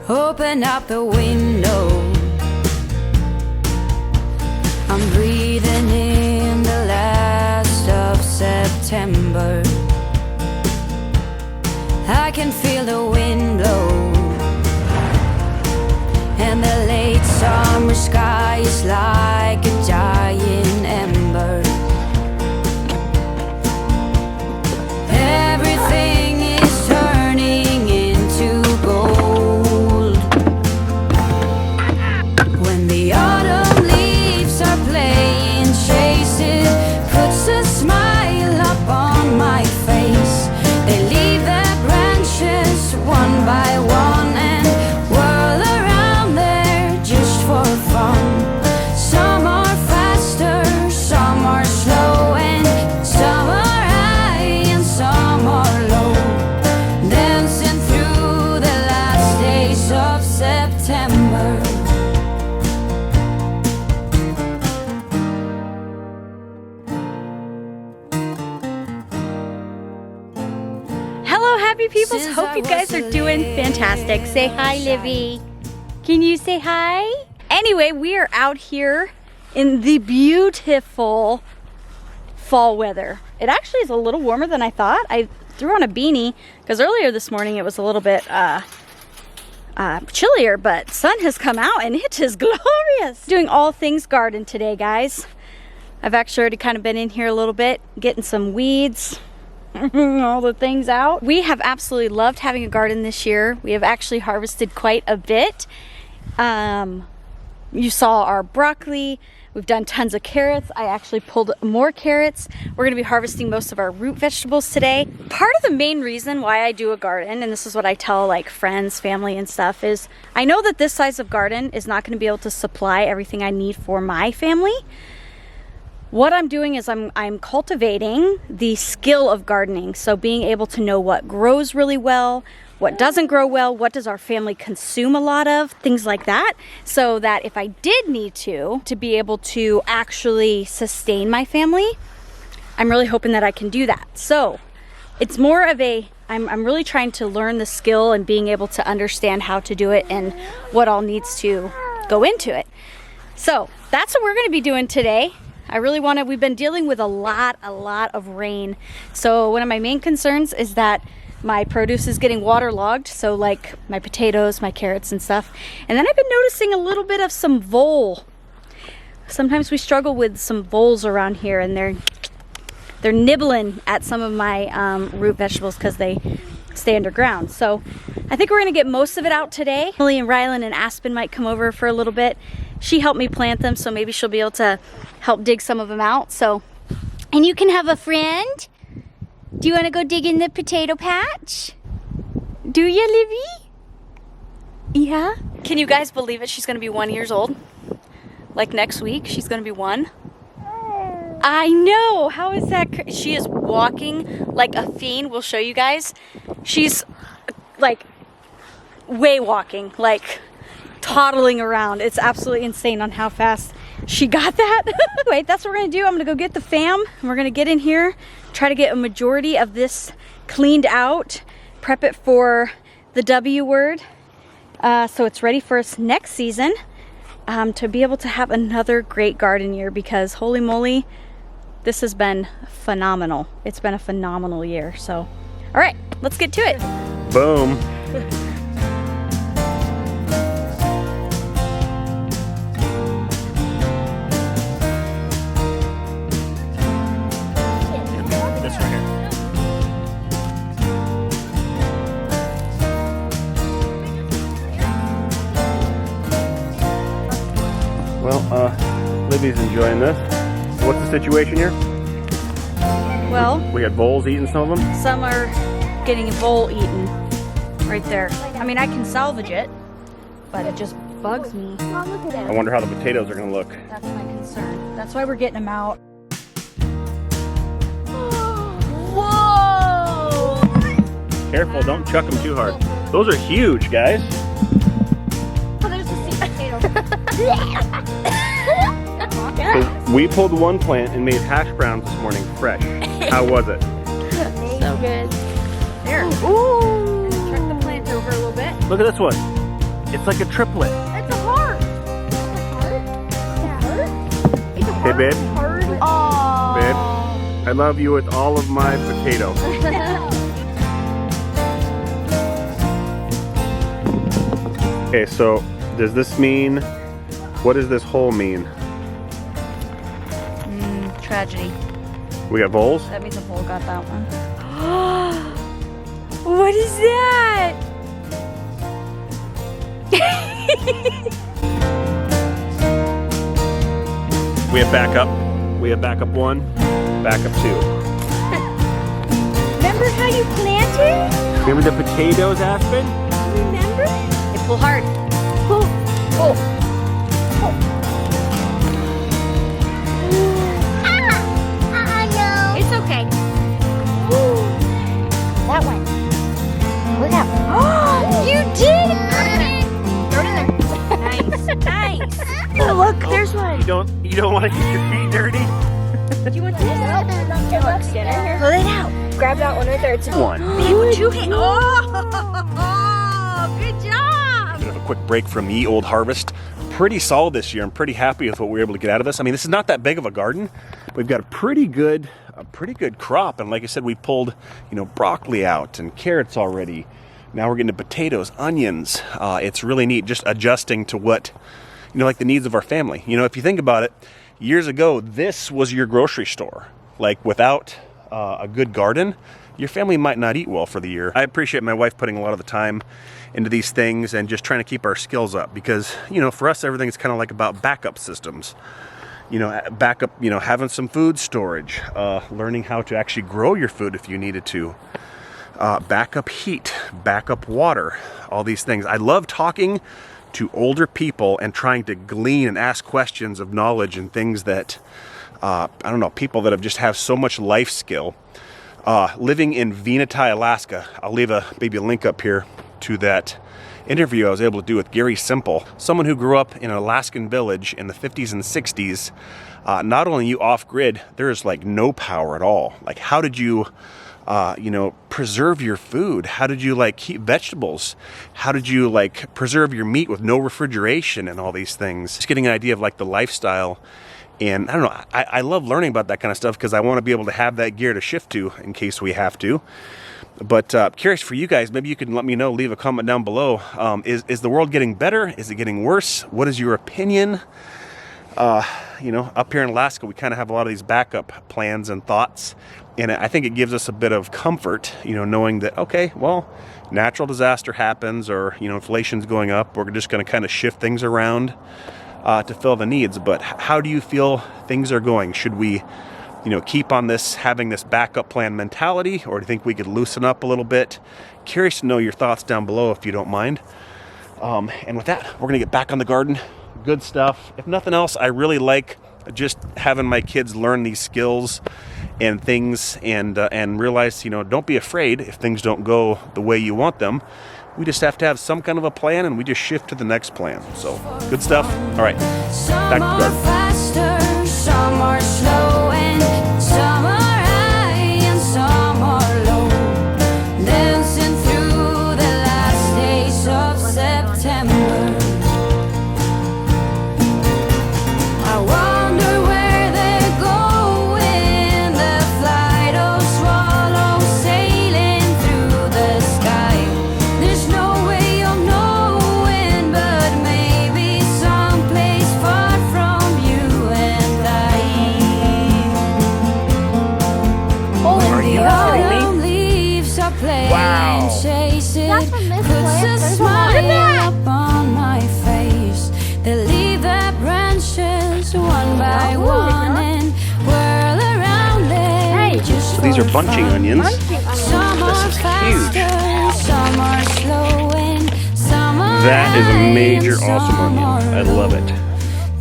Open up the window. I'm breathing in the last of September. I can feel the wind blow, and the late summer sky is like a dying ember. Everything is turning into gold. When the autumn leaves are playing chase, it puts a smile up on my face. They leave their branches one by one and whirl around there just for fun. Some are faster, some are slow, and some are high and some are low, dancing through the last days of September. Hello, happy peoples. Hope you guys are doing fantastic. Say hi, Livy. Can you say hi? Anyway, we are out here in the beautiful fall weather. It actually is a little warmer than I thought. I threw on a beanie because earlier this morning it was a little bit chillier, but sun has come out and it is glorious. Doing all things garden today, guys. I've actually already kind of been in here a little bit, getting some weeds, all the things out. We have absolutely loved having a garden this year. We have actually harvested quite a bit. You saw our broccoli. We've done tons of carrots. I actually pulled more carrots. We're gonna be harvesting most of our root vegetables today. Part of the main reason why I do a garden, and this is what I tell like friends, family and stuff, is I know that this size of garden is not gonna be able to supply everything I need for my family. What I'm doing is I'm cultivating the skill of gardening. So being able to know what grows really well, what doesn't grow well, what does our family consume a lot of, things like that. So that if I did need to be able to actually sustain my family, I'm really hoping that I can do that. So it's more of I'm really trying to learn the skill and being able to understand how to do it and what all needs to go into it. So that's what we're gonna be doing today. We've been dealing with a lot of rain. So one of my main concerns is that my produce is getting waterlogged. So like my potatoes, my carrots and stuff. And then I've been noticing a little bit of some vole. Sometimes we struggle with some voles around here, and they're nibbling at some of my root vegetables because they stay underground. So I think we're gonna get most of it out today. Emily and Rylan and Aspen might come over for a little bit. She helped me plant them, so maybe she'll be able to help dig some of them out. So, and you can have a friend. Do you want to go dig in the potato patch? Do you, Livy? Yeah? Can you guys believe it? She's going to be 1 year old. Like next week, she's going to be 1. I know. How is that? She is walking like a fiend. We'll show you guys. She's like way walking, like toddling around. It's absolutely insane on how fast she got that. Wait, that's what we're gonna do. I'm gonna go get the fam and we're gonna get in here, try to get a majority of this cleaned out, prep it for the W word, so it's ready for us next season, to be able to have another great garden year, because holy moly, this has been phenomenal. It's been a phenomenal year. So all right, let's get to it. Boom. Well, Libby's enjoying this. What's the situation here? Well, we got voles eating some of them? Some are getting a vole eaten right there. I mean, I can salvage it, but it just bugs me. I wonder how the potatoes are going to look. That's my concern. That's why we're getting them out. Whoa! Careful, don't chuck them too hard. Those are huge, guys. Oh, there's the sweet potato. So we pulled one plant and made hash browns this morning fresh. How was it? So good. There. Ooh. Truck the plant over a little bit. Look at this one. It's like a triplet. It's a heart. It's a heart? It's a Hey, heart. babe. Heart. Babe, I love you with all of my potato. Okay, so does this mean, what does this hole mean? Tragedy. We got voles? That means a hole got that one. What is that? We have backup. We have backup 1, backup 2. Remember how you planted? Remember the potatoes, Aspen? Remember? Hey, pull hard. Oh. Oh. No. It's okay. That one. Look out. You did it! Throw it in there. Nice. Nice. Oh, look, there's one. You don't want to get your feet dirty? Do you want this? Pull it out. Grab that one right there. It's One. Babe, 2 hands. Oh, good job. Bit of a quick break from the old harvest. Pretty solid this year. I'm pretty happy with what we were able to get out of this. I mean, this is not that big of a garden. We've got a pretty good crop. And like I said, we pulled, broccoli out and carrots already. Now we're getting to potatoes, onions. It's really neat just adjusting to what, like the needs of our family. If you think about it, years ago, this was your grocery store. Like without a good garden, your family might not eat well for the year. I appreciate my wife putting a lot of the time into these things and just trying to keep our skills up because, for us, everything's kind of like about backup systems. Backup, having some food storage, learning how to actually grow your food if you needed to, backup heat, backup water, all these things. I love talking to older people and trying to glean and ask questions of knowledge and things that, people that have so much life skill. Living in Venati, Alaska, I'll leave maybe a link up here to that interview I was able to do with Gary Simple, someone who grew up in an Alaskan village in the 50s and 60s. Not only you off-grid, there's like no power at all. Like how did you, preserve your food? How did you keep vegetables? How did you preserve your meat with no refrigeration and all these things? Just getting an idea of the lifestyle. And I don't know, I love learning about that kind of stuff because I want to be able to have that gear to shift to in case we have to. But curious for you guys, maybe you can let me know, leave a comment down below. Is the world getting better? Is it getting worse? What is your opinion? Up here in Alaska, we kind of have a lot of these backup plans and thoughts. And I think it gives us a bit of comfort, knowing that, okay, well, natural disaster happens or, inflation's going up. We're just going to kind of shift things around to fill the needs. But how do you feel things are going? Should we, keep on having this backup plan mentality, or do you think we could loosen up a little bit? Curious to know your thoughts down below if you don't mind. And with that, we're gonna get back on the garden. Good stuff. If nothing else, I really like just having my kids learn these skills and things and realize, don't be afraid if things don't go the way you want them. We just have to have some kind of a plan and we just shift to the next plan. So good stuff. All right, back to the garden. Faster, some are slow and some are high and some are low. Dancing through the last days of September. I wonder where they're going. The flight of swallows sailing through the sky. There's no way of knowing, but maybe someplace far from you and I. Oh, When are the you autumn leaves are playing, Wow. chase it, That's from this puts plant. a There's a lot of smile that. upon my face. They leave their branches one by Oh, one they're and whirl around there. Hey. Just So these for are bunching fun. onions. Some are This is huge. faster, some are slow, and some are That is a high major and awesome some onion. are I love low. it.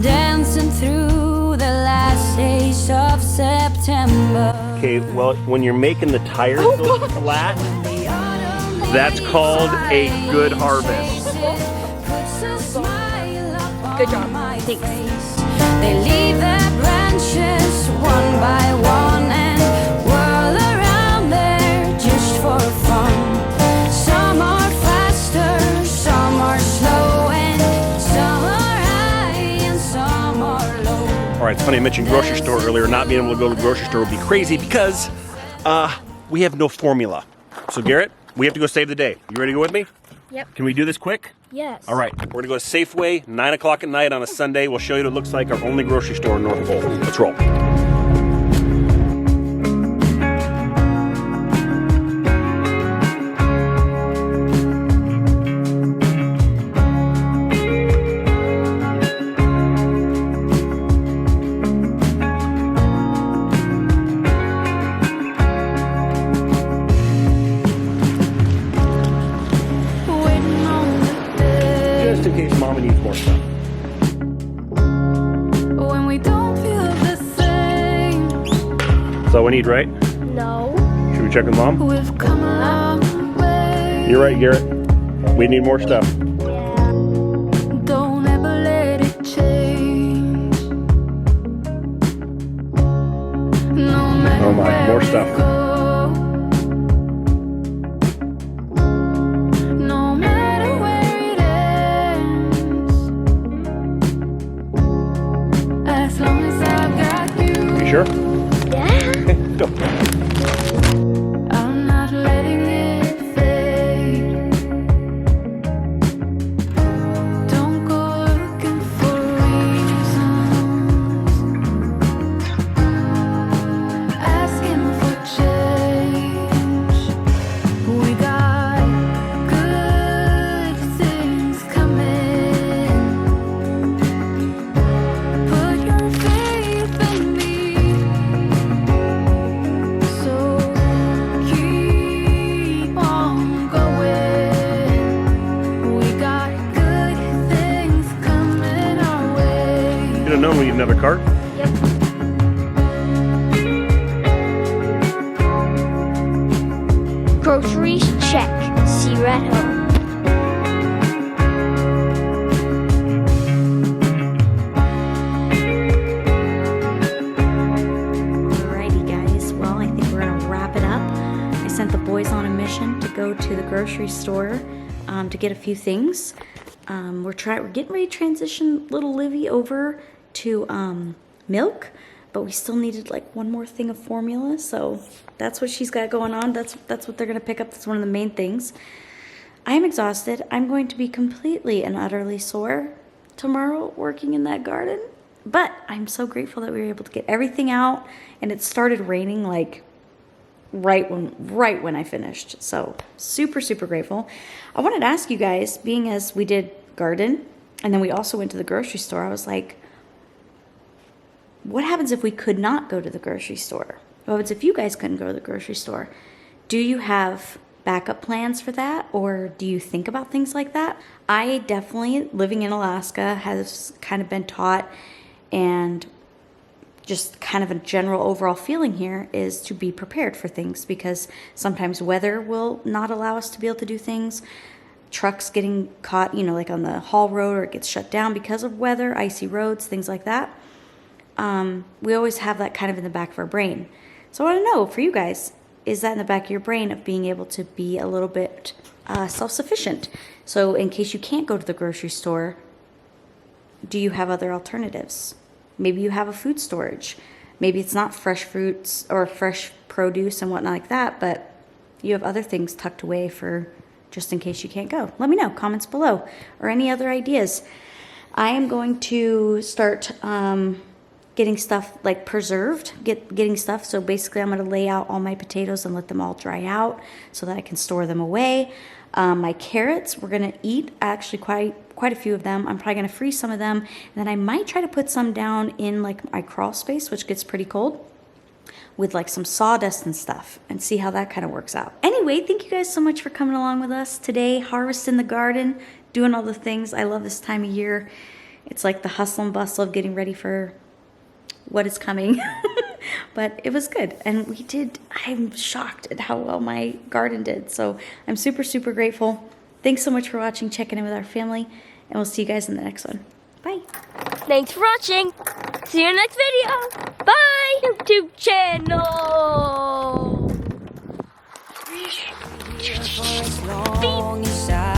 Dancing through the last days of September. Okay, well, when you're making the tires go flat, The autumn that's leaves called are a good laying, harvest. chase it, puts a smile upon Good job. my Thanks. face. They leave their branches one by one and whirl around there just for fun. Some are faster, some are slow, All right, it's funny I mentioned grocery store earlier. Not being able to go to the grocery store would be crazy because we have no formula. So Garrett, we have to go save the day. You ready to go with me? Yep. Can we do this quick? Yes. All right, we're gonna go to Safeway, 9 o'clock at night on a Sunday. We'll show you what it looks like, our only grocery store in North Pole. Let's roll. Just in case Mama needs more stuff. When we don't feel the same, That's all we need, right? No. Should we check with Mom? we've come a long way. You're right, Garrett. We need more stuff. Yeah. Don't ever let it change. No matter Oh my, where more we stuff. go, no matter where it ends, as long as I've got you, You sure? Yeah. Okay, go. I'm not letting it fade. Don't go looking for reasons, asking for change. We got good things coming. Put your faith in me. So keep on going. We got good things coming our way. You don't know we need another cart? Yep. Groceries check. See you at home. Alrighty guys, well I think we're gonna wrap it up. I sent the boys on a mission to go to the grocery store to get a few things. We're getting ready to transition little Livy over to milk, but we still needed like one more thing of formula, so that's what she's got going on. That's what they're gonna pick up. That's one of the main things. I am exhausted. I'm going to be completely and utterly sore tomorrow working in that garden. But I'm so grateful that we were able to get everything out, and it started raining like right when I finished. So super, super grateful. I wanted to ask you guys, being as we did garden and then we also went to the grocery store, I was like, what happens if we could not go to the grocery store? What happens if you guys couldn't go to the grocery store? Do you have backup plans for that, or do you think about things like that? I definitely, living in Alaska, has kind of been taught, and just kind of a general overall feeling here is to be prepared for things, because sometimes weather will not allow us to be able to do things. Trucks getting caught, like on the haul road, or it gets shut down because of weather, icy roads, things like that. We always have that kind of in the back of our brain. So I want to know, for you guys, is that in the back of your brain of being able to be a little bit self-sufficient? So in case you can't go to the grocery store, do you have other alternatives? Maybe you have a food storage. Maybe it's not fresh fruits or fresh produce and whatnot like that, but you have other things tucked away for just in case you can't go. Let me know, comments below, or any other ideas. I am going to start getting stuff like preserved, getting stuff. So basically I'm going to lay out all my potatoes and let them all dry out so that I can store them away. My carrots, we're going to eat actually quite a few of them. I'm probably going to freeze some of them, and then I might try to put some down in like my crawl space, which gets pretty cold, with like some sawdust and stuff, and see how that kind of works out. Anyway, thank you guys so much for coming along with us today, harvesting the garden, doing all the things. I love this time of year. It's like the hustle and bustle of getting ready for what is coming. But it was good, and we did. I'm shocked at how well my garden did, so I'm super, super grateful. Thanks so much for watching, checking in with our family, and we'll see you guys in the next one. Bye. Thanks for watching. See you in the next video. Bye, YouTube channel. For as long as I